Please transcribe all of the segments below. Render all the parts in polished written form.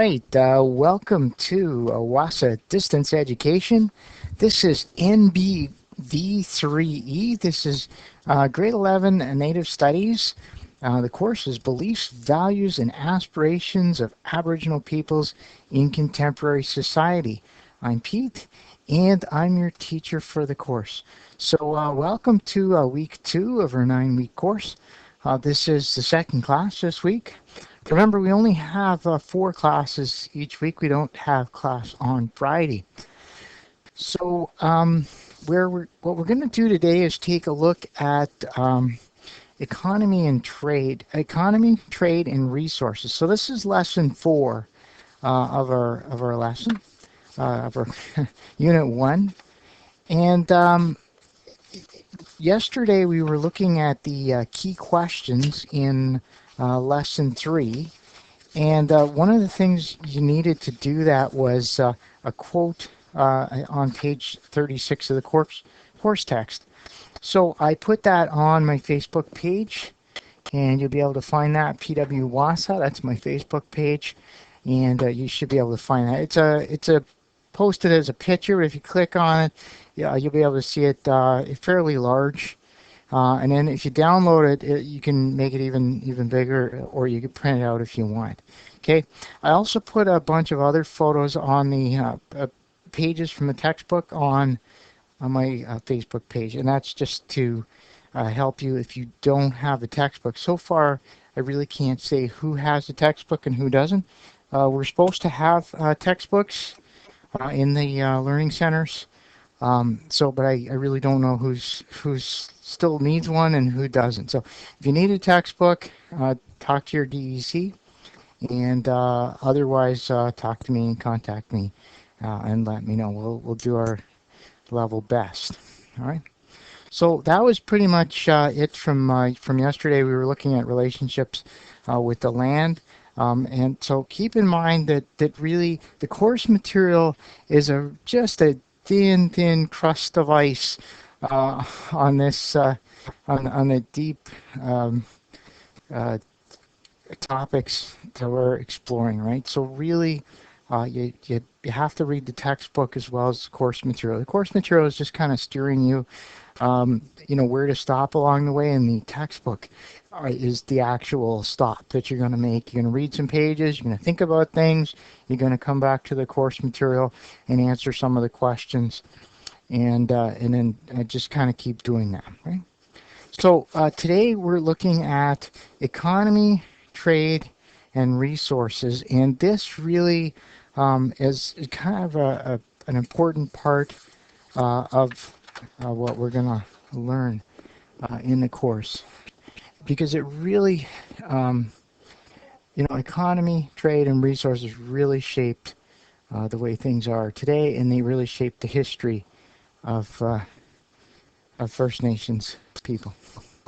Right, welcome to WASA Distance Education. This is NBV3E. This is grade 11 Native Studies. The course is Beliefs, Values, and Aspirations of Aboriginal Peoples in Contemporary Society. I'm Pete, and I'm your teacher for the course. So welcome to week 2 of our 9-week course. This is the second class this week. Remember, we only have 4 classes each week. We don't have class on Friday. So what we're going to do today is take a look at economy, trade, and resources. So this is lesson 4 of our lesson, of our unit 1. And yesterday we were looking at the key questions in lesson 3. And one of the things you needed to do that was a quote on page 36 of the course text. So I put that on my Facebook page, and you'll be able to find that, PWWASA. That's my Facebook page, and you should be able to find that. It's a posted as a picture, but if you click on it, yeah, you'll be able to see it fairly large. And then if you download it, you can make it even bigger, or you can print it out if you want. Okay. I also put a bunch of other photos on the pages from the textbook on my Facebook page, and that's just to help you if you don't have the textbook. So far, I really can't say who has the textbook and who doesn't. We're supposed to have textbooks in the learning centers. But I really don't know who's still needs one and who doesn't. So if you need a textbook, talk to your DEC, and otherwise talk to me and contact me and let me know. We'll do our level best. All right. So that was pretty much it from yesterday. We were looking at relationships with the land. And so keep in mind that really the course material is just a thin crust of ice on this on the deep topics that we're exploring, right? So really, you have to read the textbook as well as the course material. The course material is just kind of steering you, where to stop along the way, and the textbook is the actual stop that you're going to make. You're going to read some pages, you're going to think about things, you're going to come back to the course material and answer some of the questions, and then just kind of keep doing that, right? So today we're looking at economy, trade, and resources, and this really is kind of an important part of what we're going to learn in the course, because it really, economy, trade, and resources really shaped the way things are today, and they really shaped the history of First Nations people.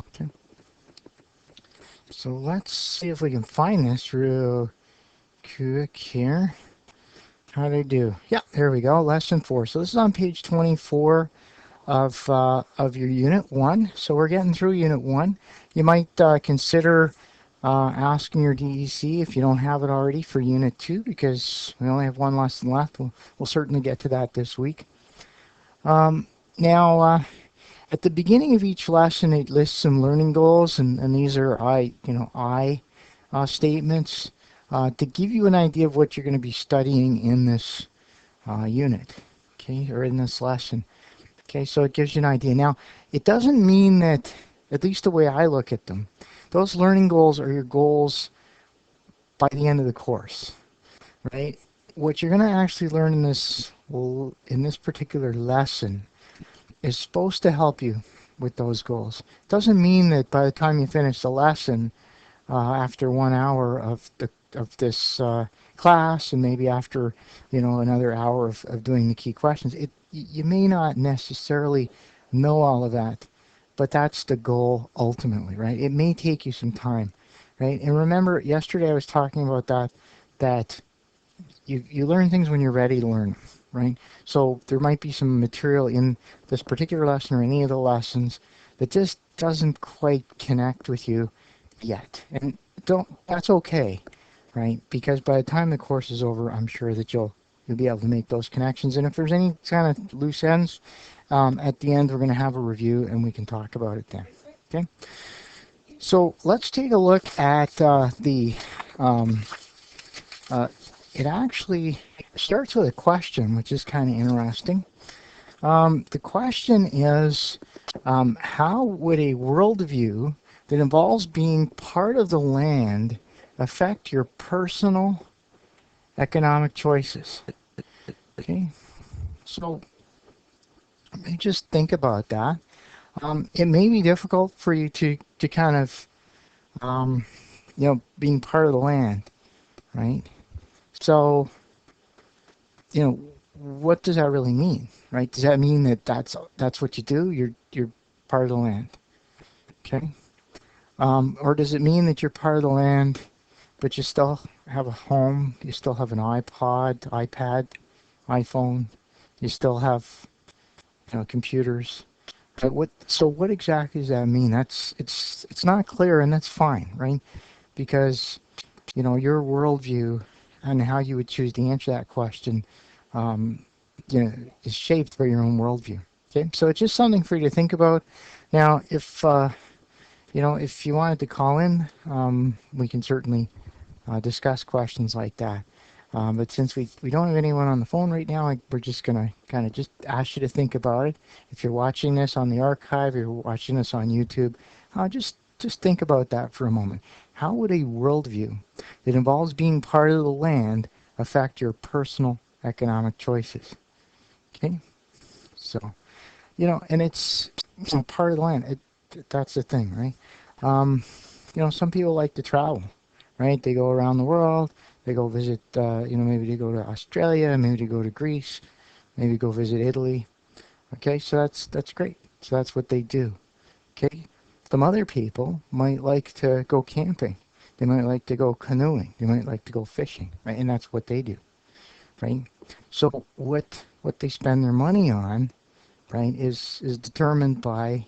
Okay. So let's see if we can find this real quick here. How do I do? Yeah, there we go. Lesson 4. So this is on page 24 of your Unit 1. So we're getting through Unit 1. You might consider asking your DEC if you don't have it already for Unit 2, because we only have one lesson left. We'll certainly get to that this week. Now, at the beginning of each lesson, it lists some learning goals, and these are I statements to give you an idea of what you're going to be studying in this unit, okay, or in this lesson. Okay, so it gives you an idea. Now, it doesn't mean that, at least the way I look at them, those learning goals are your goals by the end of the course, right? What you're going to actually learn in this particular lesson is supposed to help you with those goals. It doesn't mean that by the time you finish the lesson, after 1 hour of this class, and maybe after another hour of doing the key questions, you may not necessarily know all of that, but that's the goal ultimately, right? It may take you some time, right? And remember, yesterday I was talking about that you learn things when you're ready to learn, right? So there might be some material in this particular lesson or any of the lessons that just doesn't quite connect with you yet, and that's okay. right? Because by the time the course is over, I'm sure that you'll be able to make those connections. And if there's any kind of loose ends, at the end we're going to have a review and we can talk about it then. Okay. So let's take a look at the. Um, uh, it actually starts with a question, which is kind of interesting. The question is, how would a worldview that involves being part of the land affect your personal economic choices? Okay, so let me just think about that. It may be difficult for you to kind of, um, being part of the land, right? So, what does that really mean, right? Does that mean that that's what you do? You're part of the land, okay? Or does it mean that you're part of the land, but you still have a home, you still have an iPod, iPad, iPhone, you still have, computers? So what exactly does that mean? It's not clear, and that's fine, right? Because your worldview and how you would choose to answer that question, um, is shaped by your own worldview. Okay, so it's just something for you to think about. Now, if you wanted to call in, we can certainly discuss questions like that. But since we don't have anyone on the phone right now, we're just going to kind of just ask you to think about it. If you're watching this on the archive, or you're watching this on YouTube, just think about that for a moment. How would a worldview that involves being part of the land affect your personal economic choices? Okay, so and it's part of the land. That's the thing, right? Um, some people like to travel, right? They go around the world. They go visit, maybe they go to Australia, maybe they go to Greece, maybe go visit Italy. Okay, so that's great. So that's what they do. Okay, some other people might like to go camping. They might like to go canoeing. They might like to go fishing, right? And that's what they do, right? So what they spend their money on, right, is determined by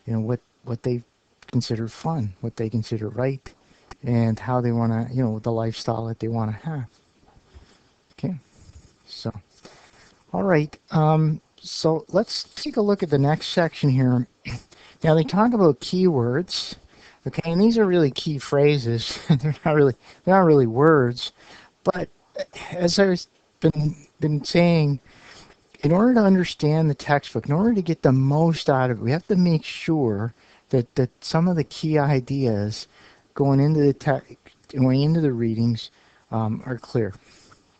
what they consider fun, what they consider right, and how they want to, the lifestyle that they want to have. Okay, so all right, so let's take a look at the next section here. Now they talk about keywords, okay, and these are really key phrases. they're not really words, but as I've been saying, in order to understand the textbook, in order to get the most out of it, we have to make sure that some of the key ideas going into going into the readings are clear.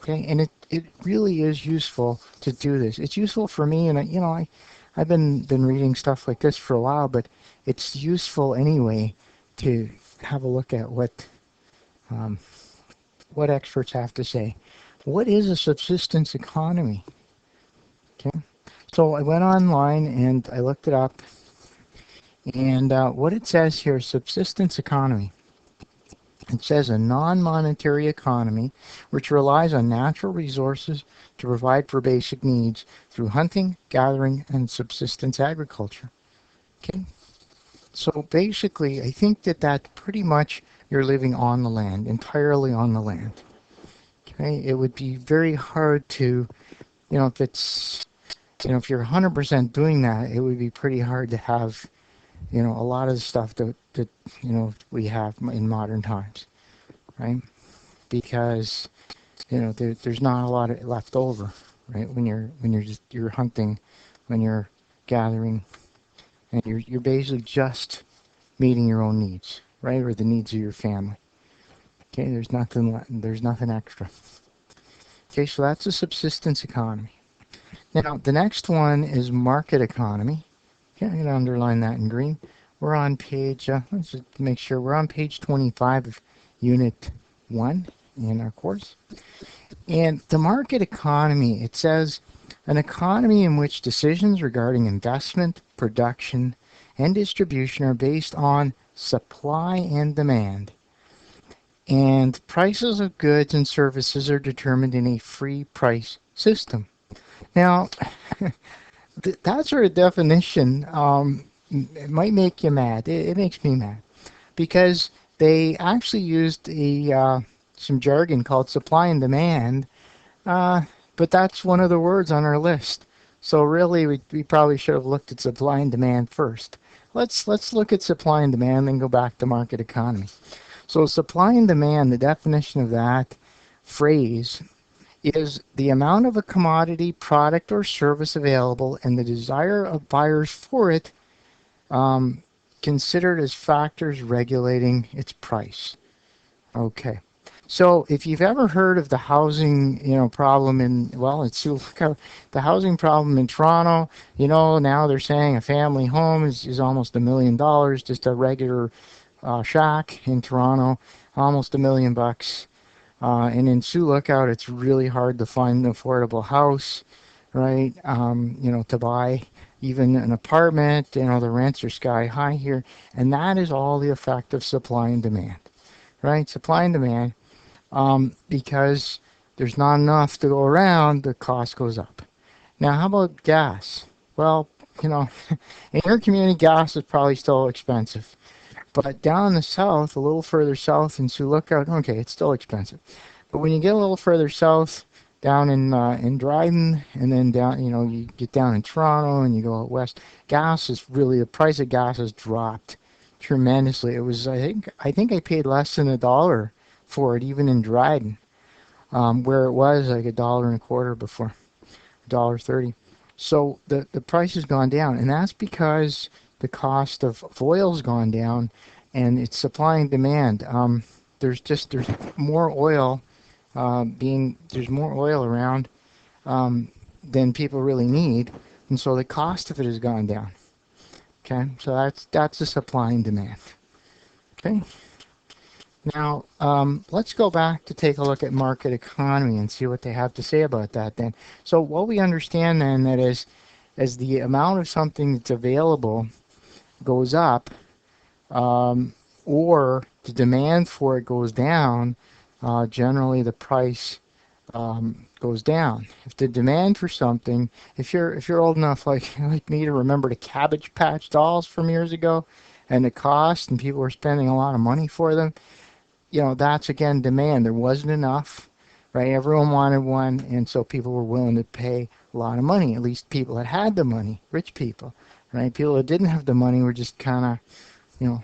Okay, and it really is useful to do this. It's useful for me, and I've been reading stuff like this for a while, but it's useful anyway to have a look at um, what experts have to say. What is a subsistence economy? Okay, so I went online and I looked it up, and what it says here, subsistence economy. It says a non-monetary economy which relies on natural resources to provide for basic needs through hunting, gathering, and subsistence agriculture. Okay, so basically, I think that pretty much you're living on the land, entirely on the land. Okay, it would be very hard to, if it's, if you're 100% doing that, it would be pretty hard to have, a lot of the stuff that we have in modern times, right? Because there's not a lot of left over, right? When you're hunting, when you're gathering, and you're basically just meeting your own needs, right, or the needs of your family. Okay, there's nothing extra. Okay, so that's a subsistence economy. Now the next one is market economy. Okay, I'm going to underline that in green. We're on page. Let's just make sure we're on page 25 of Unit 1 in our course. And the market economy, it says, an economy in which decisions regarding investment, production, and distribution are based on supply and demand. And prices of goods and services are determined in a free price system. Now, that sort of definition, it might make you mad. It makes me mad because they actually used a some jargon called supply and demand, uh, but that's one of the words on our list. So really, we probably should have looked at supply and demand first. Let's look at supply and demand, then go back to market economy. So supply and demand, the definition of that phrase is the amount of a commodity, product, or service available and the desire of buyers for it, um, considered as factors regulating its price. Okay. So if you've ever heard of the housing, problem in, well, it's the housing problem in Toronto, now they're saying a family home is almost $1 million, just a regular shack in Toronto, almost $1 million. And in Sioux Lookout, it's really hard to find an affordable house, right? To buy even an apartment, the rents are sky high here. And that is all the effect of supply and demand, right? Supply and demand, because there's not enough to go around, the cost goes up. Now, how about gas? Well, you know, in your community, gas is probably still expensive. But down in the south, a little further south in Sioux Lookout, okay, it's still expensive. But when you get a little further south, down in Dryden, and then down, you get down in Toronto, and you go out west, gas is really, the price of gas has dropped tremendously. It was, I think I paid less than $1 for it, even in Dryden, where it was like $1.25 before, $1.30. So the price has gone down, and that's because the cost of oil's gone down, and it's supply and demand. There's more oil, there's more oil around, than people really need, and so the cost of it has gone down. Okay, so that's the supply and demand. Okay, now let's go back to take a look at market economy and see what they have to say about that. Then, so what we understand then, that is, as the amount of something that's available goes up, or the demand for it goes down, generally the price goes down. If the demand for something, if you're old enough like me to remember the Cabbage Patch dolls from years ago, and the cost, and people were spending a lot of money for them, that's again demand. There wasn't enough, right? Everyone wanted one, and so people were willing to pay a lot of money. At least people that had the money, rich people, right? People that didn't have the money were just kind of,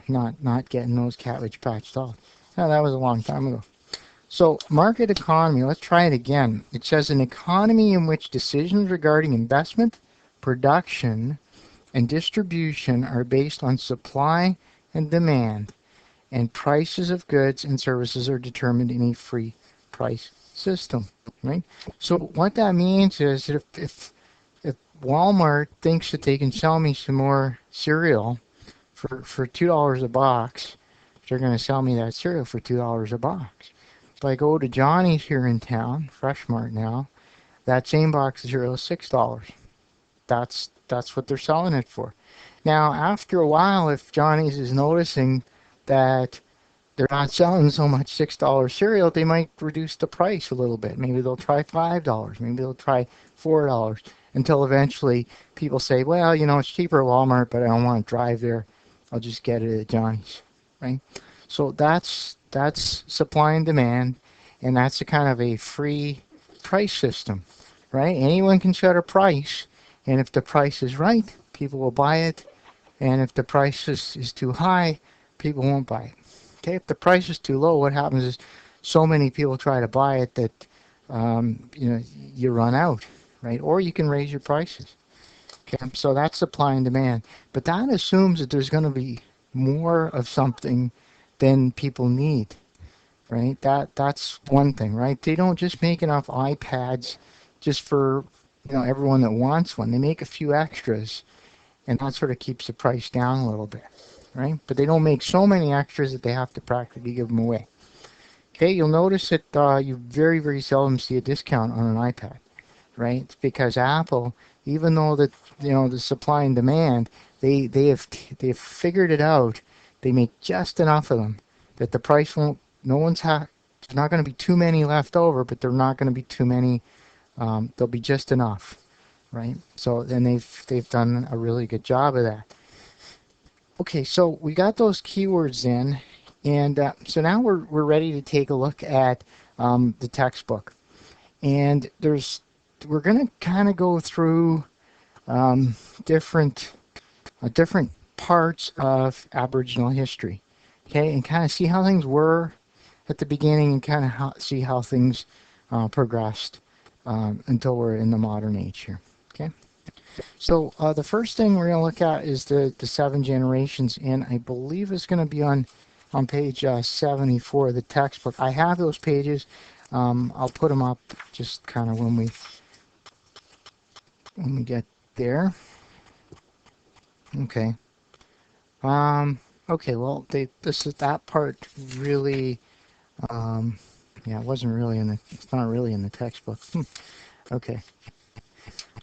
not getting those Cabbage Patch dolls. Now, that was a long time ago. So, market economy, let's try it again. It says an economy in which decisions regarding investment, production, and distribution are based on supply and demand, and prices of goods and services are determined in a free price system, right? So, what that means is that if Walmart thinks that they can sell me some more cereal for $2 a box, they're going to sell me that cereal for $2 a box. If I go to Johnny's here in town, Fresh Mart now, that same box of cereal is $6. That's what they're selling it for. Now, after a while, if Johnny's is noticing that they're not selling so much $6 cereal, they might reduce the price a little bit. Maybe they'll try $5. Maybe they'll try $4, until eventually people say, well, it's cheaper at Walmart, but I don't want to drive there. I'll just get it at Johnny's, right? So that's supply and demand, and that's a kind of a free price system, right? Anyone can set a price, and if the price is right, people will buy it, and if the price is too high, people won't buy it. Okay, if the price is too low, what happens is so many people try to buy it that you run out, right? Or you can raise your prices. Okay, so that's supply and demand, but that assumes that there's going to be more of something than people need, right? That's one thing, right? They don't just make enough iPads just for everyone that wants one. They make a few extras, and that sort of keeps the price down a little bit, right? But they don't make so many extras that they have to practically give them away. Okay, you'll notice that you very, very seldom see a discount on an iPad, right? It's because Apple, even though that the supply and demand, they've figured it out. They make just enough of them that the price won't. There's not going to be too many left over, but they're not going to be too many. There'll be just enough, right? So then they've done a really good job of that. Okay, so we got those keywords in, And so now we're ready to take a look at the textbook. And we're going to kind of go through um, different different parts of Aboriginal history, okay, and kind of see how things were at the beginning and kind of see how things progressed until we're in the modern age here, okay. So the first thing we're going to look at is the seven generations, and I believe it's going to be on page 74 of the textbook. I have those pages. I'll put them up just kind of when we get there. Okay. Um, okay, well, that part really, um, yeah, it's not really in the textbook. Okay.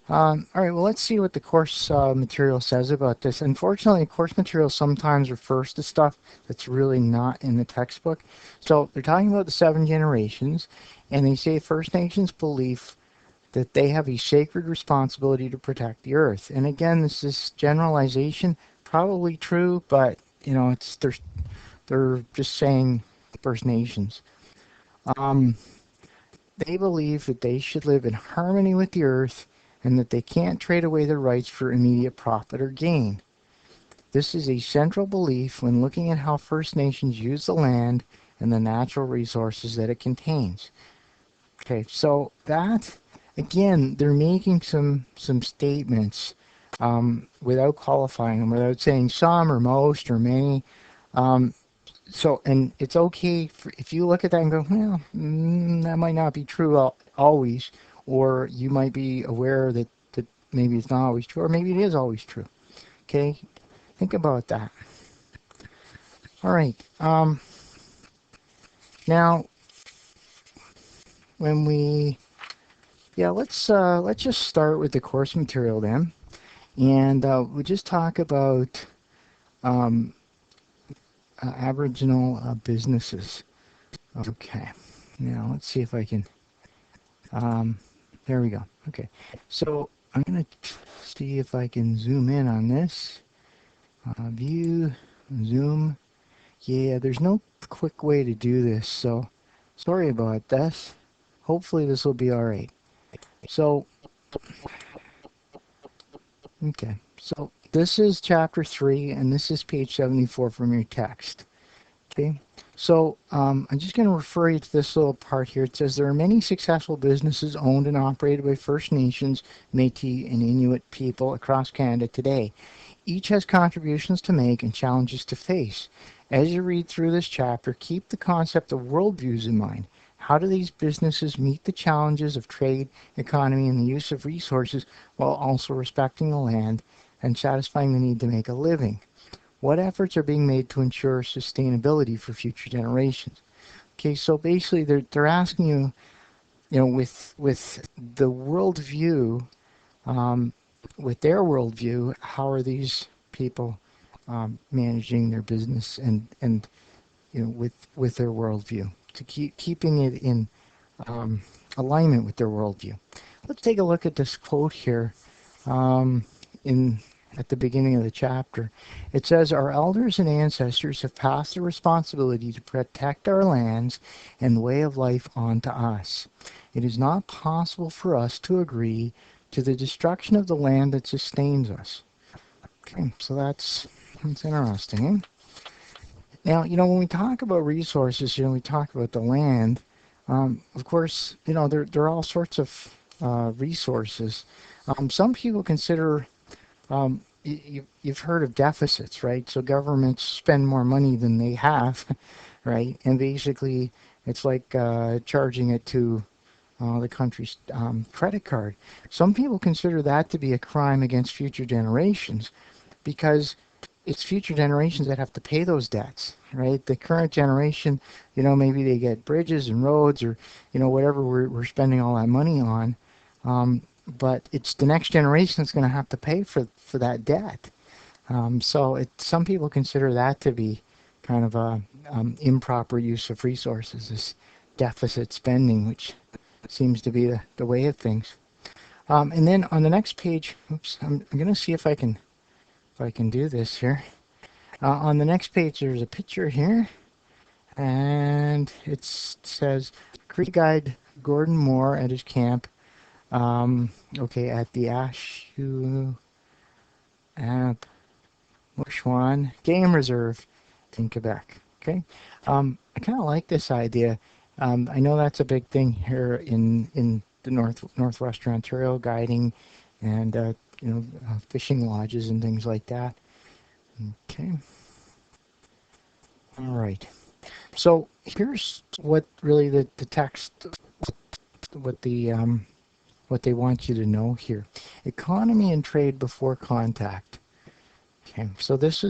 All right, well, let's see what the course material says about this. Unfortunately, course material sometimes refers to stuff that's really not in the textbook. So they're talking about the seven generations, and they say First Nations belief that they have a sacred responsibility to protect the earth. And again, this is generalization, probably true, but they're just saying First Nations. Um, they believe that they should live in harmony with the earth and that they can't trade away their rights for immediate profit or gain. This is a central belief when looking at how First Nations use the land and the natural resources that it contains. Okay, so that, again, they're making some statements without qualifying them, without saying some or most or many. Um, and it's okay if you look at that and go, well, that might not be true always, or you might be aware that maybe it's not always true, or maybe it is always true. Okay, think about that. All right. Now, when we let's just start with the course material then, and we'll just talk about um, Aboriginal businesses. Okay. Now let's see if I can. Um, there we go. Okay. So I'm gonna see if I can zoom in on this. View, zoom. Yeah, there's no quick way to do this, so sorry about this. Hopefully this will be all right. So, okay. So this is chapter 3, and this is page 74 from your text. Okay. So I'm just going to refer you to this little part here. It says there are many successful businesses owned and operated by First Nations, Métis, and Inuit people across Canada today. Each has contributions to make and challenges to face. As you read through this chapter, keep the concept of worldviews in mind. How do these businesses meet the challenges of trade, economy, and the use of resources while also respecting the land and satisfying the need to make a living? What efforts are being made to ensure sustainability for future generations? Okay, so basically they're asking you, with the worldview, um, with their worldview, how are these people managing their business and with their worldview to keeping it in um, alignment with their worldview. Let's take a look at this quote here um, in at the beginning of the chapter. It says, "Our elders and ancestors have passed the responsibility to protect our lands and way of life on to us. It is not possible for us to agree to the destruction of the land that sustains us." Okay, so that's interesting. Eh? Now, when we talk about resources, we talk about the land. Of course, there are all sorts of resources. Some people consider, you've heard of deficits, right? So governments spend more money than they have, right? And basically, it's like charging it to the country's credit card. Some people consider that to be a crime against future generations because it's future generations that have to pay those debts, right? The current generation, maybe they get bridges and roads or, whatever we're spending all that money on. But it's the next generation that's going to have to pay for that debt. So some people consider that to be kind of a improper use of resources, this deficit spending, which seems to be the way of things. And then on the next page, oops, I'm going to see if I can do this here. On the next page, there's a picture here. And it says Creek Guide Gordon Moore at his camp. Okay, at the Ashu App Mushwan Game Reserve in Quebec. Okay, I kind of like this idea. I know that's a big thing here in the northwestern Ontario, guiding and fishing lodges and things like that. Okay, all right. So here's what really the text, what the what they want you to know here. Economy and trade before contact. Okay, so this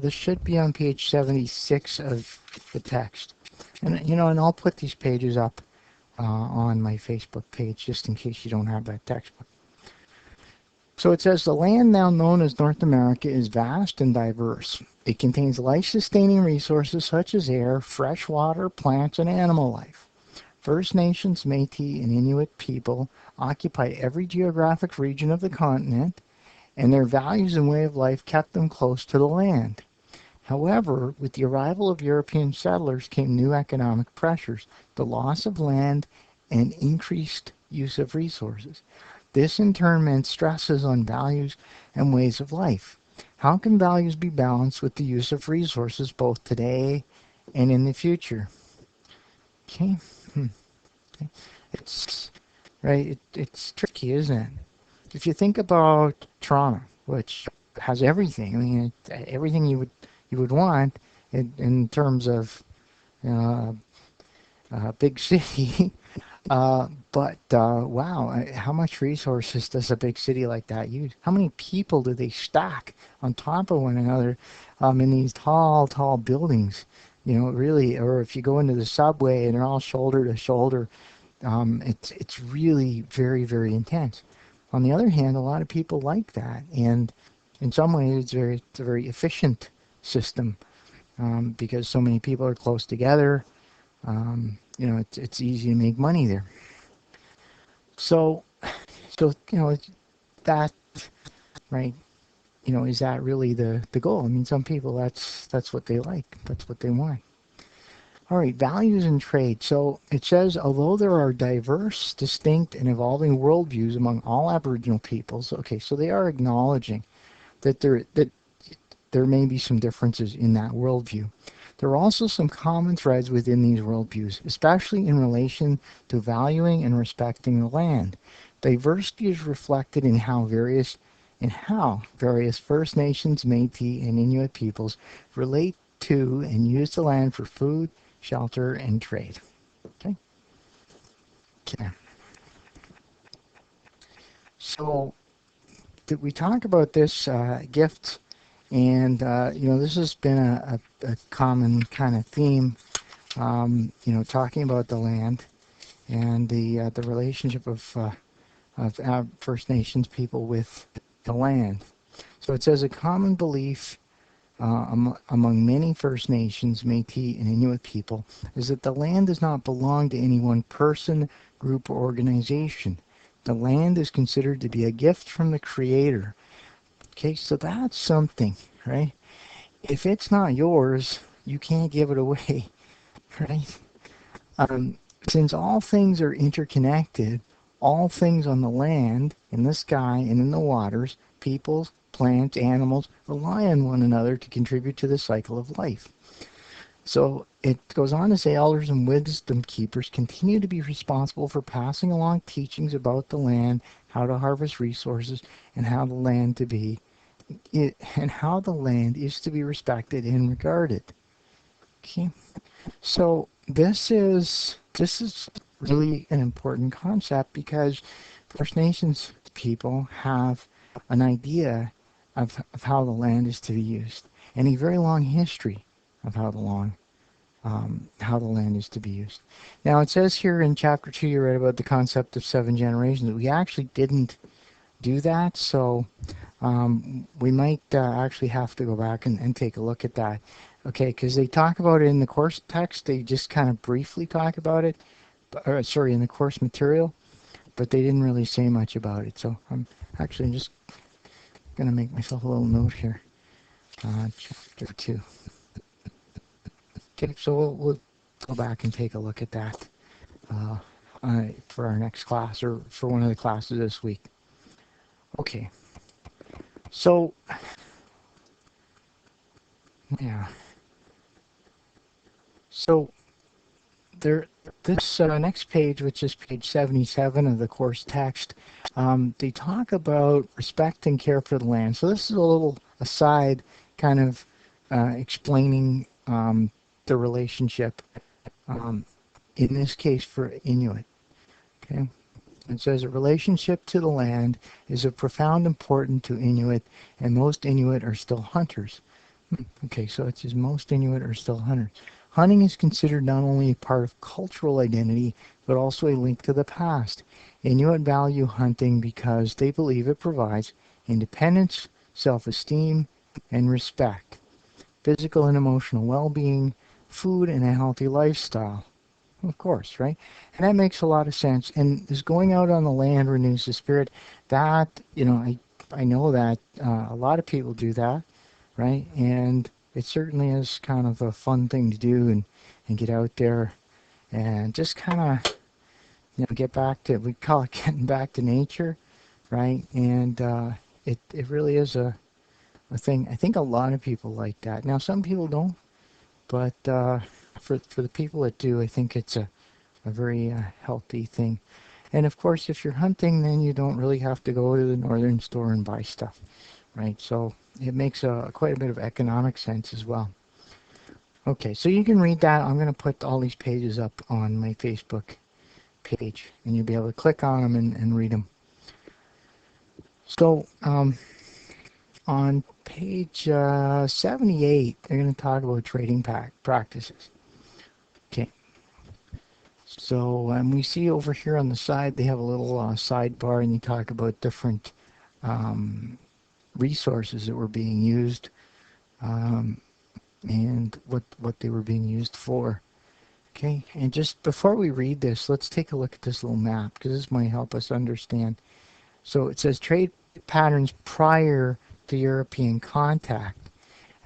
should be on page 76 of the text, and and I'll put these pages up on my Facebook page just in case you don't have that textbook. So it says the land now known as North America is vast and diverse. It contains life-sustaining resources such as air, fresh water, plants, and animal life. First Nations, Métis, and Inuit people occupy every geographic region of the continent, and their values and way of life kept them close to the land. However, with the arrival of European settlers came new economic pressures, the loss of land, and increased use of resources. This in turn meant stresses on values and ways of life. How can values be balanced with the use of resources both today and in the future? Okay. Okay. It's right. It's tricky, isn't it? If you think about Toronto, which has everything, I mean, everything you would want in terms of uh, big city. But wow, how much resources does a big city like that use? How many people do they stack on top of one another in these tall, tall buildings? Really, or if you go into the subway and they're all shoulder to shoulder, it's really very, very intense. On the other hand, a lot of people like that, and in some ways, it's a very efficient system because so many people are close together. It's easy to make money there. So, so that right. Is that really the goal? I mean, some people that's what they like. That's what they want. All right, values and trade. So it says, although there are diverse, distinct, and evolving worldviews among all Aboriginal peoples, okay, so they are acknowledging that there may be some differences in that worldview. There are also some common threads within these worldviews, especially in relation to valuing and respecting the land. Diversity is reflected in how various First Nations, Métis, and Inuit peoples relate to and use the land for food, shelter, and trade. Okay. Okay. So we talk about this gift, and this has been a common kind of theme. Talking about the land and the relationship of First Nations people with the land. So it says a common belief among many First Nations, Métis, and Inuit people is that the land does not belong to any one person, group, or organization. The land is considered to be a gift from the Creator. Okay, so that's something, right? If it's not yours, you can't give it away, right? Since all things are interconnected, all things on the land, in the sky, and in the waters, peoples, plants, animals, rely on one another to contribute to the cycle of life. So it goes on to say elders and wisdom keepers continue to be responsible for passing along teachings about the land, how to harvest resources, and how the land is to be respected and regarded. Okay. So this is really an important concept because First Nations people have an idea of how the land is to be used and a very long history of how the land is to be used. Now it says here in chapter 2 you read about the concept of 7 generations. We actually didn't do that, so we might actually have to go back and take a look at that. Okay, because they talk about it in the course text. They just kind of briefly talk about it, or sorry, in the course material, but they didn't really say much about it. So I'm actually just going to make myself a little note here. Chapter 2. Okay, so go back and take a look at that for our next class or for one of the classes this week. Okay, so yeah, so there, this next page, which is page 77 of the course text, they talk about respect and care for the land. So this is a little aside, kind of explaining the relationship, um, in this case for Inuit. Okay, it says a relationship to the land is of profound importance to Inuit, and most Inuit are still hunters. Okay, so it says most Inuit are still hunters. Hunting is considered not only a part of cultural identity, but also a link to the past. Inuit value hunting because they believe it provides independence, self-esteem, and respect, physical and emotional well-being, food, and a healthy lifestyle. Of course, right? And that makes a lot of sense. And this going out on the land renews the spirit. That, I know that a lot of people do that, right? And it certainly is kind of a fun thing to do and get out there and just kind of, get back to, we call it getting back to nature, right? And it really is a thing. I think a lot of people like that. Now, some people don't, but for the people that do, I think it's a very healthy thing. And of course, if you're hunting, then you don't really have to go to the northern store and buy stuff, right? So it makes quite a bit of economic sense as well. Okay, so you can read that. I'm going to put all these pages up on my Facebook page, and you'll be able to click on them and read them. So on page 78, they're going to talk about trading practices. Okay, so we see over here on the side, they have a little sidebar, and you talk about different resources that were being used, and what they were being used for. Okay, and just before we read this, let's take a look at this little map, because this might help us understand. So it says trade patterns prior to European contact,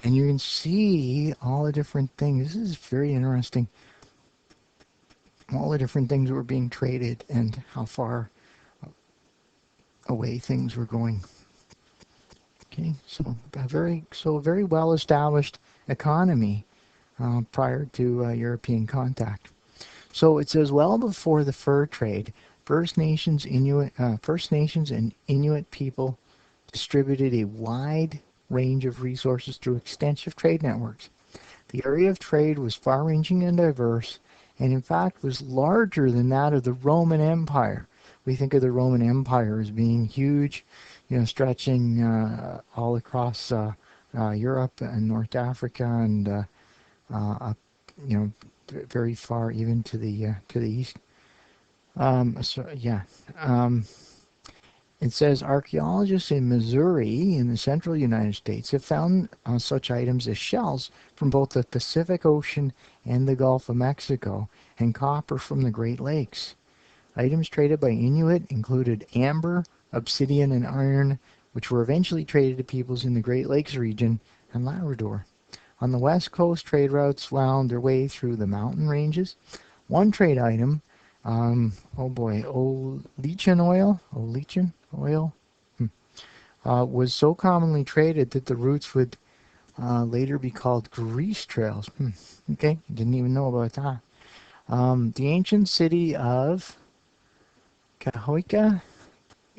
and you can see all the different things. This is very interesting. All the different things that were being traded and how far away things were going. Okay, so a very well established economy prior to European contact. So it says well before the fur trade, First Nations and Inuit people distributed a wide range of resources through extensive trade networks. The area of trade was far-ranging and diverse, and in fact was larger than that of the Roman Empire. We think of the Roman Empire as being huge, stretching all across Europe and North Africa and up, very far even to the east. So yeah. It says archaeologists in Missouri in the central United States have found such items as shells from both the Pacific Ocean and the Gulf of Mexico and copper from the Great Lakes. Items traded by Inuit included amber, obsidian, and iron, which were eventually traded to peoples in the Great Lakes region and Labrador. On the west coast, trade routes wound their way through the mountain ranges. One trade item, oh boy, Oleachin oil, was so commonly traded that the routes would later be called grease trails. Okay, didn't even know about that. The ancient city of Cahokia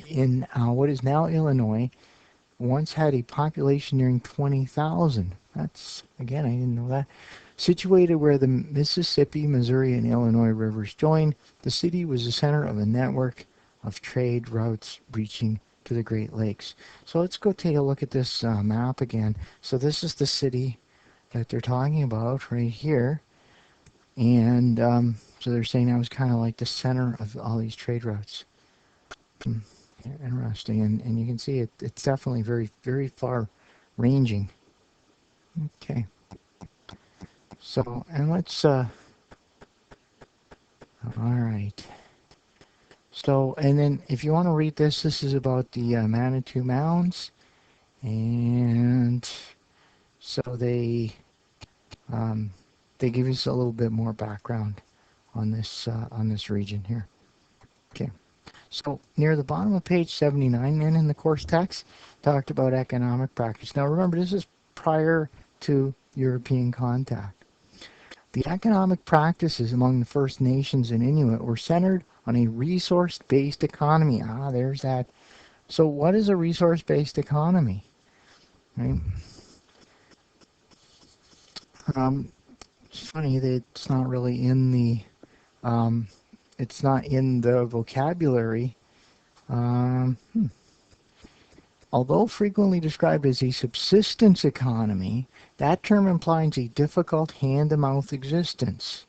in what is now Illinois once had a population nearing 20,000. That's, again, I didn't know that. Situated where the Mississippi, Missouri, and Illinois rivers join, the city was the center of a network of trade routes reaching to the Great Lakes. So let's go take a look at this map again. So this is the city that they're talking about right here. And so they're saying that was kind of like the center of all these trade routes. Interesting. And you can see it's definitely very, very far ranging. Okay. So, and let's, all right. So, and then if you want to read this, this is about the Manitou Mounds. And so they, they give us a little bit more background on this region here. Okay. So near the bottom of page 79 then in the course text talked about economic practice. Now remember, this is prior to European contact. The economic practices among the First Nations and Inuit were centered on a resource-based economy. Ah, there's that. So what is a resource-based economy? Right? It's funny that um, it's not in the vocabulary. Um, hmm. Although frequently described as a subsistence economy, that term implies a difficult hand-to-mouth existence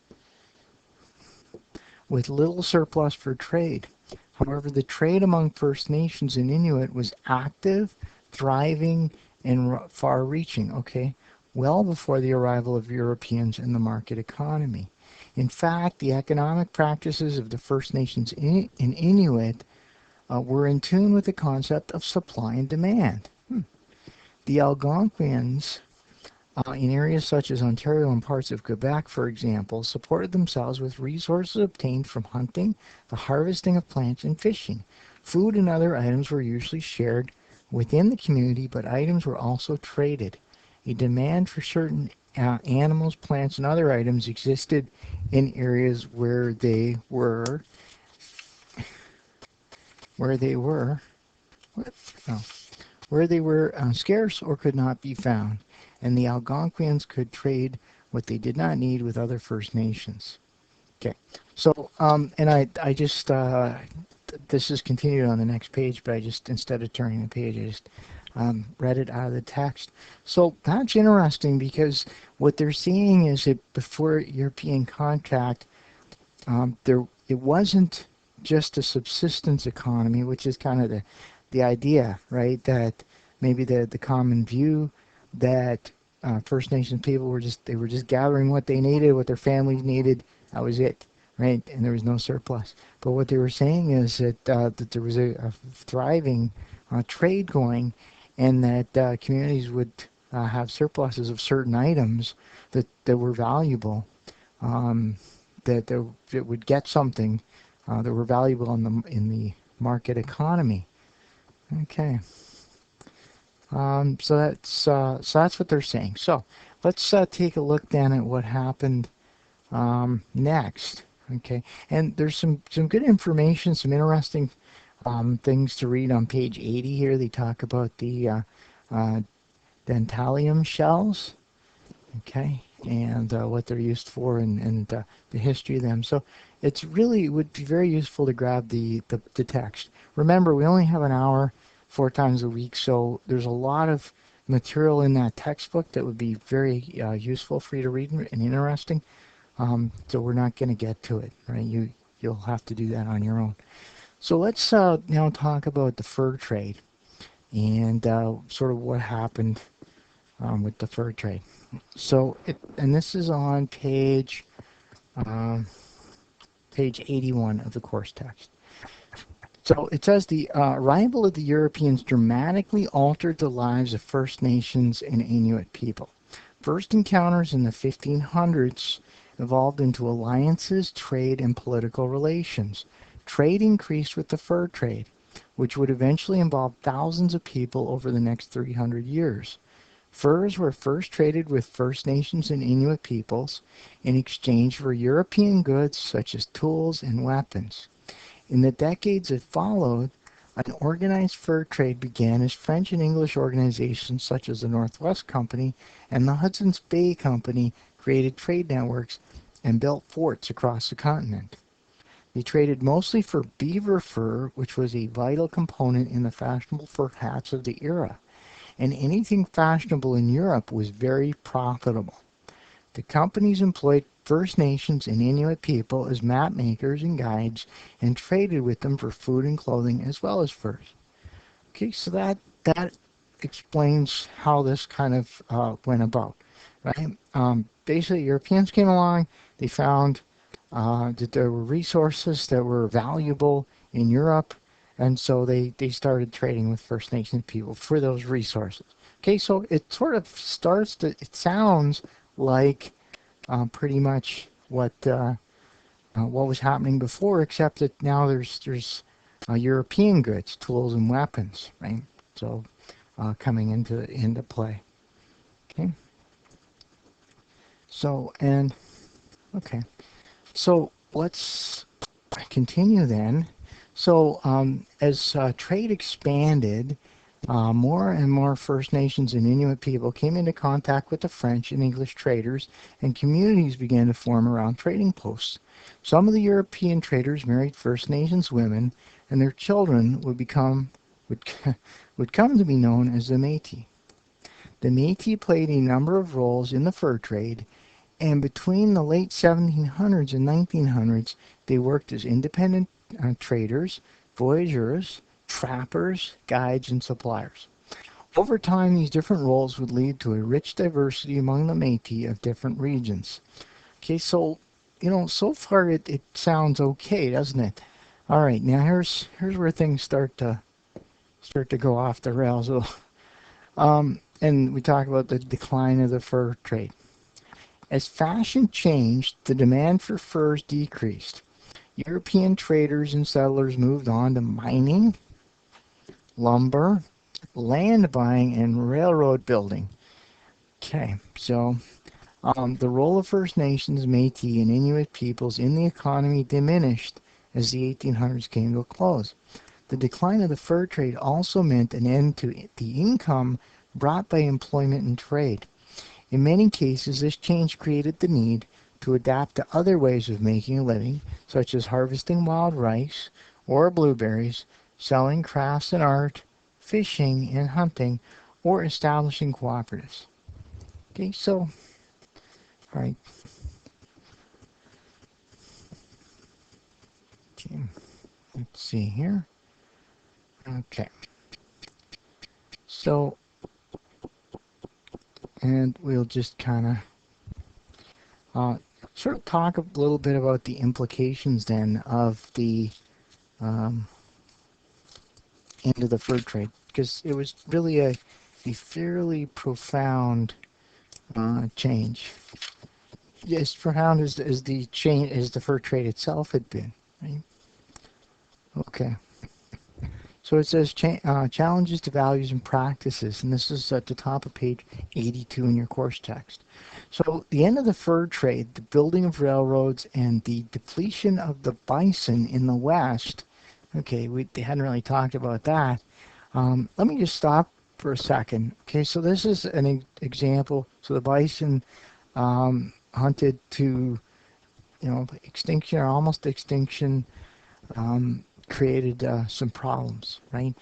with little surplus for trade. However, the trade among First Nations and Inuit was active, thriving, and far-reaching, okay, well before the arrival of Europeans and the market economy. In fact, the economic practices of the First Nations and Inuit were in tune with the concept of supply and demand. The Algonquians in areas such as Ontario and parts of Quebec, for example, supported themselves with resources obtained from hunting, the harvesting of plants, and fishing. Food and other items were usually shared within the community, but items were also traded. A demand for certain animals, plants, and other items existed in areas where they were what? Oh, where they were scarce or could not be found, and the Algonquians could trade what they did not need with other First Nations. Okay, so and I just this is continued on the next page, but I just instead of turning the page, I just read it out of the text. So that's interesting because what they're seeing is that before European contact, it wasn't just a subsistence economy, which is kind of the idea, right? That maybe the common view that First Nations people were just gathering what they needed, what their families needed. That was it, right? And there was no surplus. But what they were saying is that there was a thriving trade going, and that communities would have surpluses of certain items that were valuable. Um, that would get something that were valuable in the market economy. Okay, so that's what they're saying. So let's take a look then at what happened next. Okay, and there's some good information, some interesting things to read on page 80 here. They talk about the dentalium shells. Okay, and what they're used for, and the history of them. So it's really it would be very useful to grab the text. Remember, we only have an hour 4 times a week, so there's a lot of material in that textbook that would be very useful for you to read and interesting. So we're not going to get to it, right? You'll have to do that on your own. So let's now talk about the fur trade and sort of what happened with the fur trade. So and this is on um, page 81 of the course text. So it says the arrival of the Europeans dramatically altered the lives of First Nations and Inuit people. First encounters in the 1500s evolved into alliances, trade, and political relations. Trade increased with the fur trade, which would eventually involve thousands of people over the next 300 years. Furs were first traded with First Nations and Inuit peoples in exchange for European goods such as tools and weapons. In the decades that followed, an organized fur trade began as French and English organizations such as the Northwest Company and the Hudson's Bay Company created trade networks and built forts across the continent. They traded mostly for beaver fur, which was a vital component in the fashionable fur hats of the era, and anything fashionable in Europe was very profitable. The companies employed First Nations and Inuit people as map makers and guides and traded with them for food and clothing as well as furs. Okay, so that explains how this kind of went about, right? Basically, Europeans came along, they found that there were resources that were valuable in Europe, and so they started trading with First Nations people for those resources. Okay, so it sort of it sounds like pretty much what was happening before, except that now there's European goods, tools, and weapons, right? So coming into play. Okay. So okay. So let's continue then. So as trade expanded, more and more First Nations and Inuit people came into contact with the French and English traders, and communities began to form around trading posts. Some of the European traders married First Nations women, and their children would, would come to be known as the Métis. The Métis played a number of roles in the fur trade, and between the late 1700s and 1900s, they worked as independent traders, voyageurs, trappers, guides, and suppliers. Over time, these different roles would lead to a rich diversity among the Métis of different regions. Okay, so, so far it sounds okay, doesn't it? All right, now here's where things start to go off the rails. And we talk about the decline of the fur trade. As fashion changed, the demand for furs decreased. European traders and settlers moved on to mining, lumber, land buying, and railroad building. Okay, so the role of First Nations, Métis, and Inuit peoples in the economy diminished as the 1800s came to a close. The decline of the fur trade also meant an end to the income brought by employment and trade. In many cases, this change created the need to adapt to other ways of making a living, such as harvesting wild rice or blueberries, selling crafts and art, fishing and hunting, or establishing cooperatives. Okay, so, all right. Okay, let's see here. Okay, so, and we'll just kind of sort of talk a little bit about the implications then of the um, end of the fur trade, because it was really a fairly profound change. As profound as the change as the fur trade itself had been. Right? Okay. So it says challenges to values and practices, and this is at the top of page 82 in your course text. So the end of the fur trade, the building of railroads, and the depletion of the bison in the West. Okay, they hadn't really talked about that. Let me just stop for a second. Okay, so this is an example. So the bison hunted to, extinction or almost extinction, created some problems, right?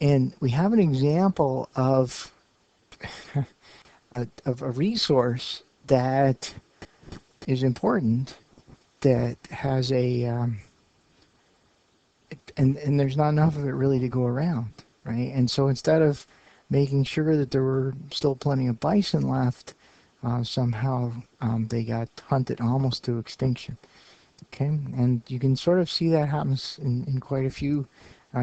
And we have an example of a resource that is important, that has and there's not enough of it really to go around, right? And so instead of making sure that there were still plenty of bison left, somehow they got hunted almost to extinction. Okay, and you can sort of see that happens in quite a few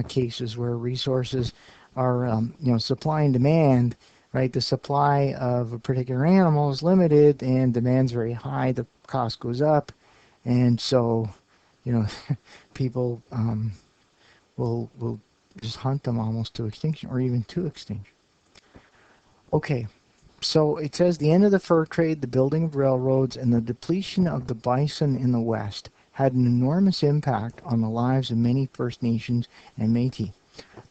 cases where resources are, supply and demand, right? The supply of a particular animal is limited and demand's very high, the cost goes up, and so, people will just hunt them almost to extinction or even to extinction. Okay, so it says the end of the fur trade, the building of railroads, and the depletion of the bison in the West had an enormous impact on the lives of many First Nations and Métis.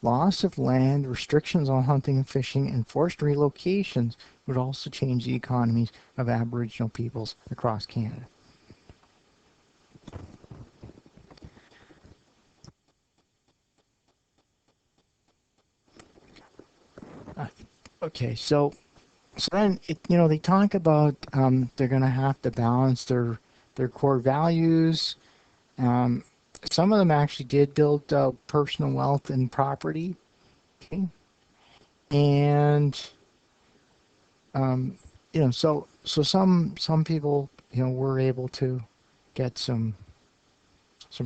Loss of land, restrictions on hunting and fishing, and forced relocations would also change the economies of Aboriginal peoples across Canada. Uh, Okay, so then they talk about they're going to have to balance their core values. Um, some of them actually did build personal wealth and property. Okay, and um, so some people were able to get some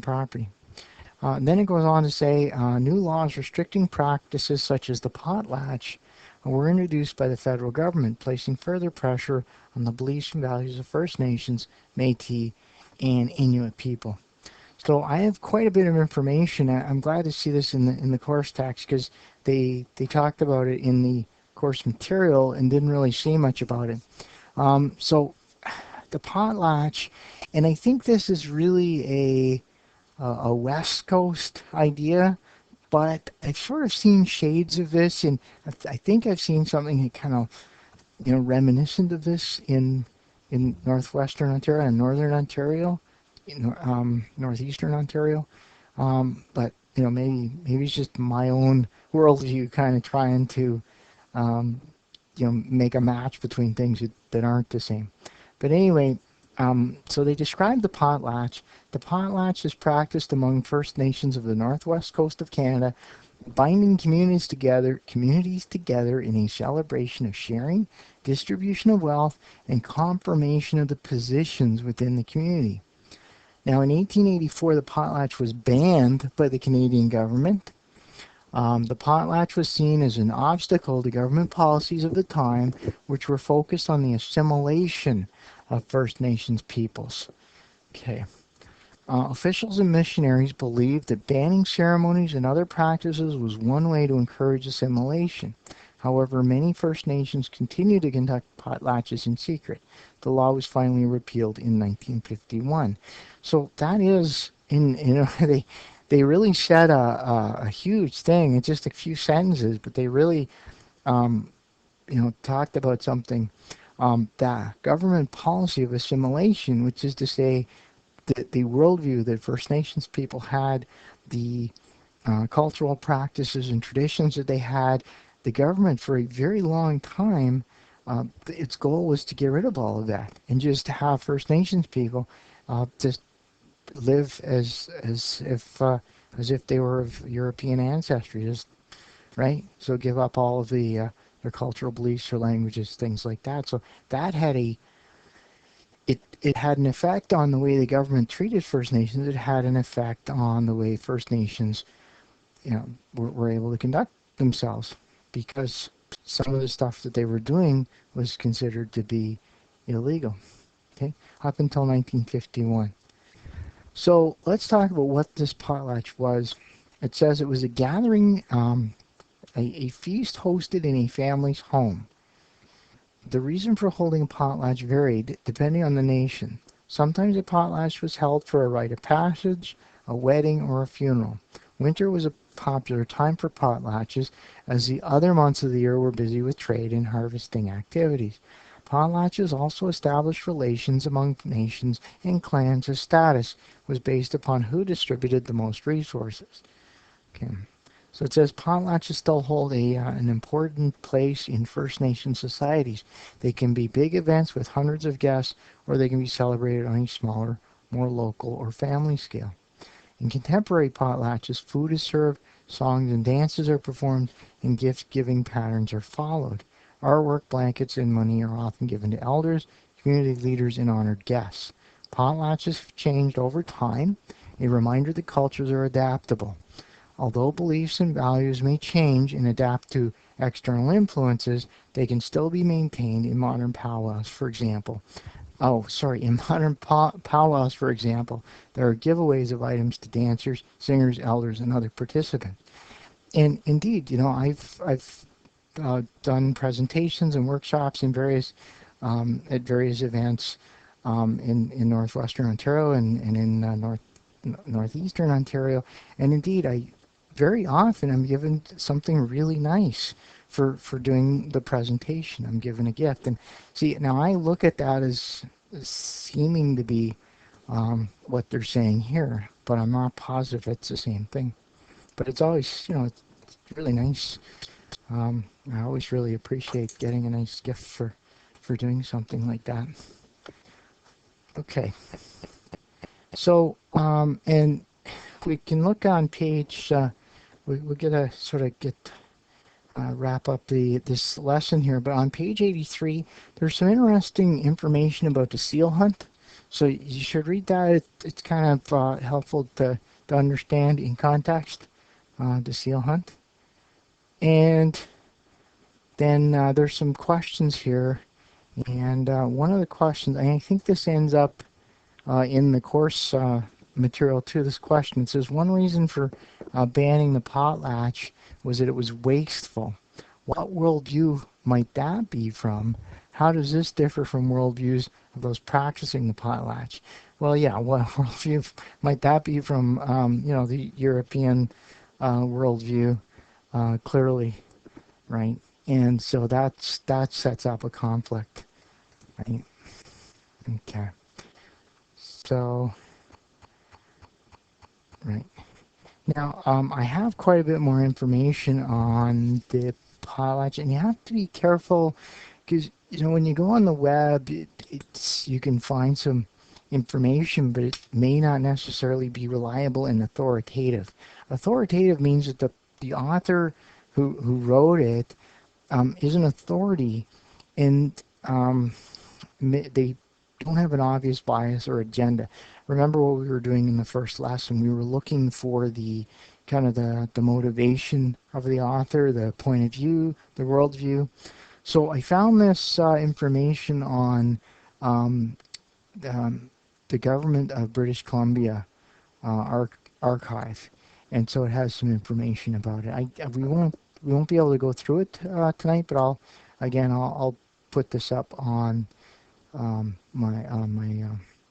property. And then it goes on to say new laws restricting practices such as the potlatch were introduced by the federal government, placing further pressure on the beliefs and values of First Nations, Métis, and Inuit people. So I have quite a bit of information. I'm glad to see this in the course text because they talked about it in the course material and didn't really say much about it. So the potlatch, and I think this is really a West Coast idea, but I've sort of seen shades of this, and I think I've seen something that kind of reminiscent of this in northwestern Ontario and northern Ontario, northeastern Ontario. But maybe it's just my own worldview, kind of trying to um, make a match between things that aren't the same. But anyway, so they describe the potlatch. The potlatch is practiced among First Nations of the northwest coast of Canada, binding communities together in a celebration of sharing, distribution of wealth, and confirmation of the positions within the community. Now, in 1884, the potlatch was banned by the Canadian government. The potlatch was seen as an obstacle to government policies of the time, which were focused on the assimilation of First Nations peoples. Okay. Officials and missionaries believed that banning ceremonies and other practices was one way to encourage assimilation. However, many First Nations continued to conduct potlatches in secret. The law was finally repealed in 1951. So that is, they really said a huge thing in just a few sentences, but they really talked about something, that government policy of assimilation, which is to say the worldview that First Nations people had, the cultural practices and traditions that they had. The government, for a very long time, its goal was to get rid of all of that and just to have First Nations people just live as if they were of European ancestry, just right. So give up all of their cultural beliefs or languages, things like that. So that had it had an effect on the way the government treated First Nations. It had an effect on the way First Nations, were able to conduct themselves, because some of the stuff that they were doing was considered to be illegal. Okay, up until 1951. So let's talk about what this potlatch was. It says it was a gathering, a feast hosted in a family's home. The reason for holding a potlatch varied depending on the nation. Sometimes a potlatch was held for a rite of passage, a wedding, or a funeral. Winter was a popular time for potlatches, as the other months of the year were busy with trade and harvesting activities. Potlatches also established relations among nations and clans, as status was based upon who distributed the most resources. Okay. So it says potlatches still hold an important place in First Nation societies. They can be big events with hundreds of guests, or they can be celebrated on a smaller, more local or family scale. In contemporary potlatches, food is served, songs and dances are performed, and gift-giving patterns are followed. Artwork, blankets, and money are often given to elders, community leaders, and honored guests. Potlatches have changed over time, a reminder that cultures are adaptable. Although beliefs and values may change and adapt to external influences, they can still be maintained in modern powwows, for example. In modern powwows, for example, there are giveaways of items to dancers, singers, elders, and other participants. And indeed, I've done presentations and workshops in at various events, in northwestern Ontario and in northeastern Ontario. And indeed, I very often I'm given something really nice for doing the presentation. I'm given a gift. And see, now I look at that as seeming to be what they're saying here, but I'm not positive it's the same thing. But it's always, it's really nice. I always really appreciate getting a nice gift for doing something like that. Okay. So, and we can look on page, we're going to sort of wrap up this lesson here, but on page 83, there's some interesting information about the seal hunt. So you should read that. It's kind of helpful to understand in context the seal hunt. And then there's some questions here, and one of the questions, I think this ends up in the course material too. This question, it says, one reason for banning the potlatch was that it was wasteful. What worldview might that be from? How does this differ from worldviews of those practicing the potlatch? Well, yeah, what worldview might that be from, the European worldview, clearly, right? And so that sets up a conflict, right? Okay. So, right. Now, I have quite a bit more information on the potlatch, and you have to be careful because, when you go on the web, you can find some information, but it may not necessarily be reliable and authoritative. Authoritative means that the author who wrote it is an authority, and they don't have an obvious bias or agenda. Remember what we were doing in the first lesson? We were looking for the kind of the motivation of the author, the point of view, the worldview. So I found this information on um, um, the government of British Columbia archive, and so it has some information about it. We won't be able to go through it tonight, but I'll put this up on my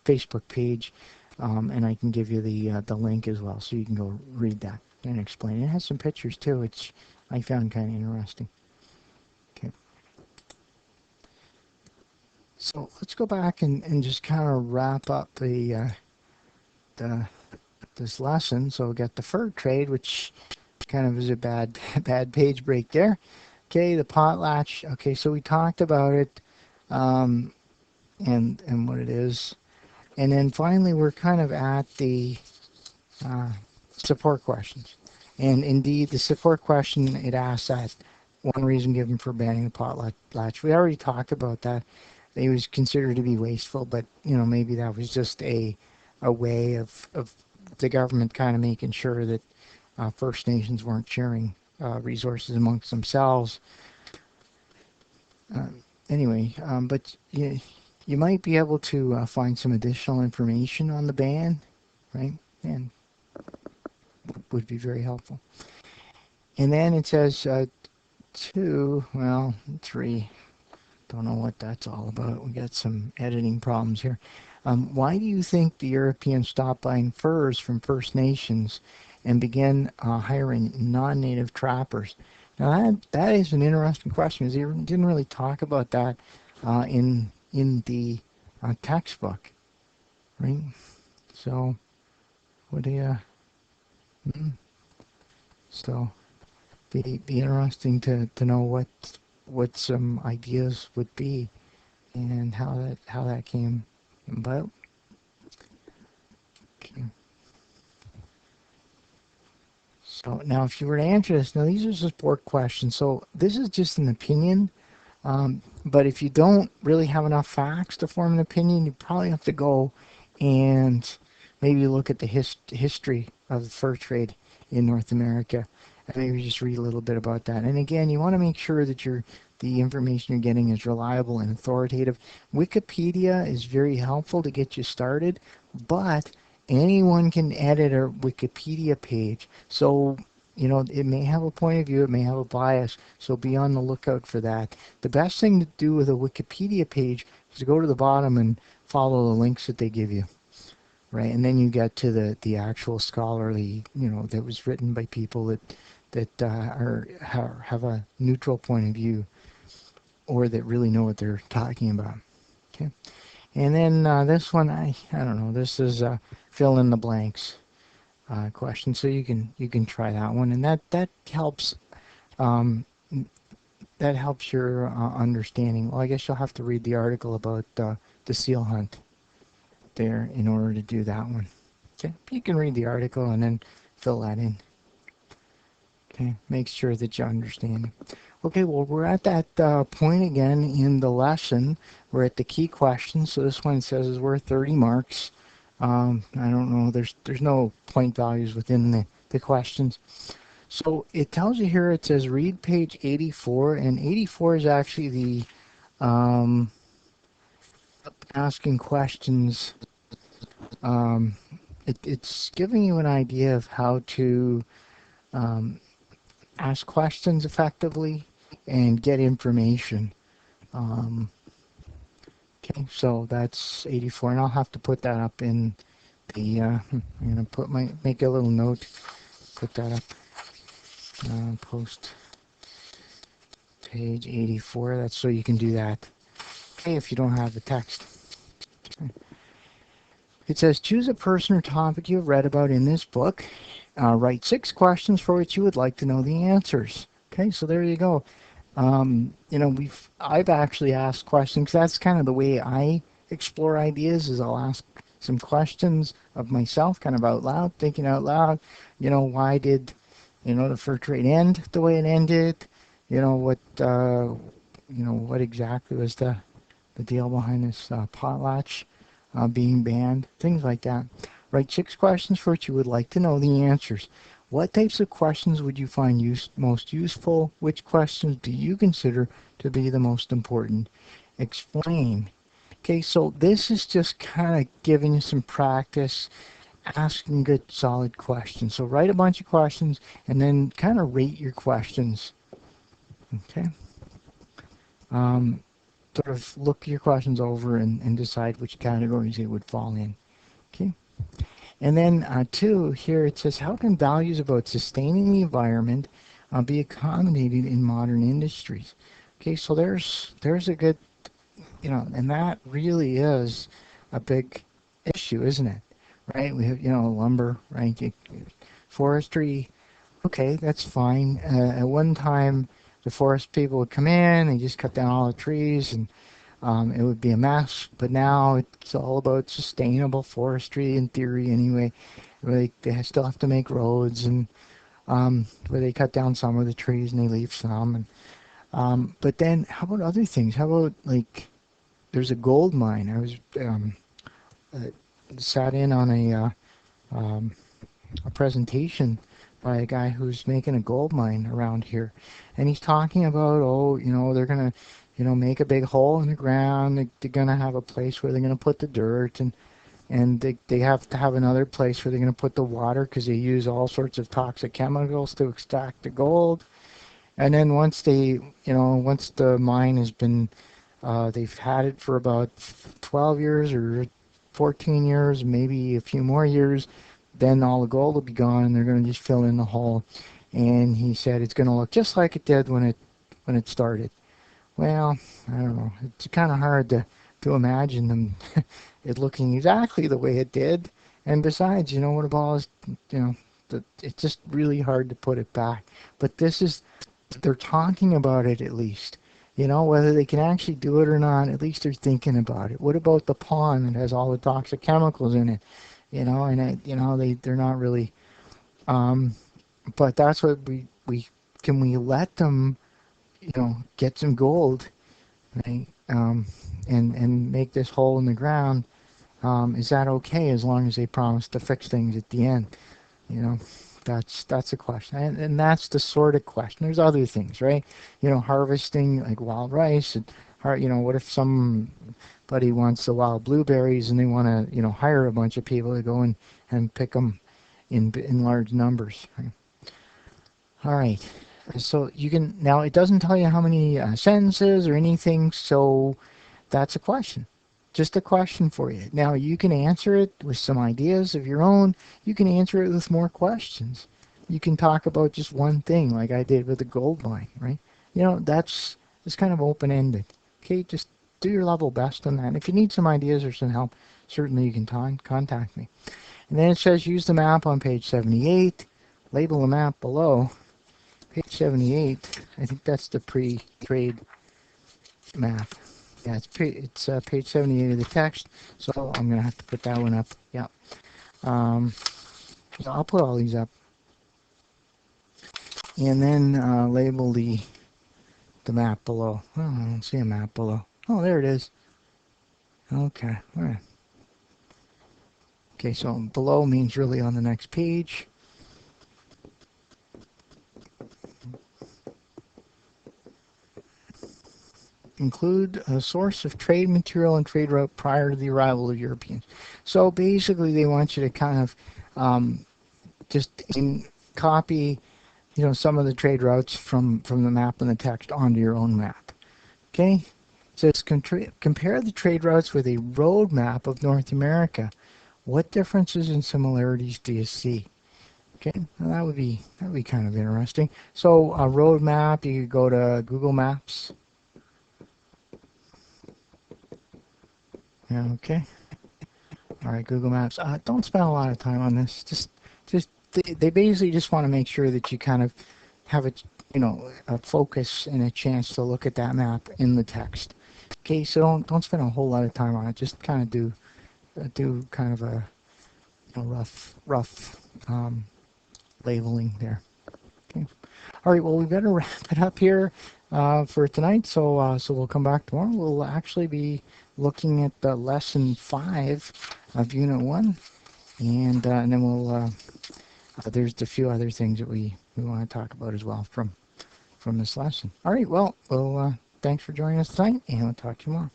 Facebook page, and I can give you the link as well, so you can go read that and explain. It has some pictures too, which I found kind of interesting. Okay, so let's go back and just kind of wrap up the this lesson. So we got the fur trade, which kind of is a bad page break there. Okay, the potlatch. Okay, so we talked about it, um, and what it is. And then finally, we're kind of at the uh, support questions. And indeed, the support question, it asks that one reason given for banning the potlatch. We already talked about that. It was considered to be wasteful, but maybe that was just a way of the government kind of making sure that First Nations weren't sharing resources amongst themselves. Uh, anyway, but you might be able to find some additional information on the ban, right? And would be very helpful. And then it says three. Don't know what that's all about. We got some editing problems here. Why do you think the Europeans stopped buying furs from First Nations and began hiring non-native trappers? Now that is an interesting question, because they didn't really talk about that in the textbook, right? So what do you? Mm, so be interesting to know what some ideas would be and how that came about. Okay. So now, if you were to answer this, now these are support questions. So this is just an opinion, but if you don't really have enough facts to form an opinion, you probably have to go and maybe look at the history of the fur trade in North America, and maybe just read a little bit about that. And again, you want to make sure that the information you're getting is reliable and authoritative. Wikipedia is very helpful to get you started, but anyone can edit a Wikipedia page. So, it may have a point of view, it may have a bias, so be on the lookout for that. The best thing to do with a Wikipedia page is to go to the bottom and follow the links that they give you, right? And then you get to the actual scholarly, that was written by people that have a neutral point of view, or that really know what they're talking about. Okay. And then this one, I don't know. This is fill in the blanks question, so you can try that one, and that helps. Um, that helps your understanding. Well, I guess you'll have to read the article about the seal hunt there in order to do that one. Okay, you can read the article and then fill that in. Okay, make sure that you understand. Okay, well, we're at that point again in the lesson. We're at the key questions. So this one says is worth 30 marks. I don't know. There's no point values within the questions. So it tells you here, it says read page 84, and 84 is actually the um, asking questions. Um, it's giving you an idea of how to um, ask questions effectively and get information. Um, okay, so that's 84, and I'll have to put that up in the. I'm gonna make a little note. Put that up. Post page 84. That's so you can do that. Okay, if you don't have the text. It says choose a person or topic you have read about in this book. Write 6 questions for which you would like to know the answers. Okay, so there you go. I've actually asked questions. That's kind of the way I explore ideas. Is I'll ask some questions of myself, kind of out loud, thinking out loud. Why did the fur trade end the way it ended? What exactly was the deal behind this potlatch being banned, things like that. Write 6 questions for which you would like to know the answers. What types of questions would you find most useful? Which questions do you consider to be the most important? Explain. Okay, so this is just kind of giving you some practice asking good solid questions. So write a bunch of questions and then kind of rate your questions. Okay. Um, Sort of look your questions over and decide which categories they would fall in. Okay. And then 2, here it says, how can values about sustaining the environment be accommodated in modern industries? Okay, so there's a good, and that really is a big issue, isn't it? Right? We have, lumber, right? Forestry, okay, that's fine. At one time, the forest people would come in and just cut down all the trees, and it would be a mess. But now it's all about sustainable forestry in theory, anyway. They still have to make roads, and where they cut down some of the trees and they leave some. And but then, how about other things? How about like there's a gold mine. I was uh, sat in on um, a presentation by a guy who's making a gold mine around here, and he's talking about, they're gonna, make a big hole in the ground. They're gonna have a place where they're gonna put the dirt, and they have to have another place where they're gonna put the water because they use all sorts of toxic chemicals to extract the gold. And then once the mine has been, they've had it for about 12 years or 14 years, maybe a few more years, then all the gold will be gone and they're going to just fill in the hole. And he said it's going to look just like it did when it started. Well, I don't know. It's kind of hard to imagine them it looking exactly the way it did. And besides, what about is, it's just really hard to put it back. But they're talking about it at least. Whether they can actually do it or not, at least they're thinking about it. What about the pond that has all the toxic chemicals in it? They're not really. Um, but that's what we can we let them, get some gold, right? And make this hole in the ground. Is that okay as long as they promise to fix things at the end? You know, that's a question, and that's the sort of question. There's other things, right? Harvesting like wild rice, and what if somebody wants the wild blueberries and they want to, hire a bunch of people to go and pick them in large numbers. Right? All right. So you can now it doesn't tell you how many sentences or anything, so that's a question. Just a question for you. Now you can answer it with some ideas of your own. You can answer it with more questions. You can talk about just one thing like I did with the gold mine, right? That's it's kind of open-ended. Okay, just do your level best on that. And if you need some ideas or some help, certainly you can contact me. And then it says use the map on page 78. Label the map below. Page 78, I think that's the pre-trade map. Yeah, it's page 78 of the text, so I'm going to have to put that one up. Yeah. So I'll put all these up. And then label the map below. Oh, I don't see a map below. Oh, there it is. Okay. All right. Okay, so below means really on the next page. include a source of trade material and trade route prior to the arrival of Europeans. So basically, they want you to kind of just copy, some of the trade routes from the map and the text onto your own map. Okay, so it's compare the trade routes with a road map of North America. What differences and similarities do you see? Okay, well, that would be kind of interesting. So a road map, you could go to Google Maps. Yeah, okay. All right, Google Maps. Don't spend a lot of time on this. Just they basically just want to make sure that you kind of have a focus and a chance to look at that map in the text. Okay, so don't spend a whole lot of time on it. Just kind of do kind of a rough labeling there. Okay. All right. Well, we better wrap it up here for tonight. So we'll come back tomorrow. We'll actually be looking at lesson 5 of Unit 1, and then we'll there's a few other things that we want to talk about as well from this lesson. All right. Well, thanks for joining us tonight, and we'll talk to you tomorrow.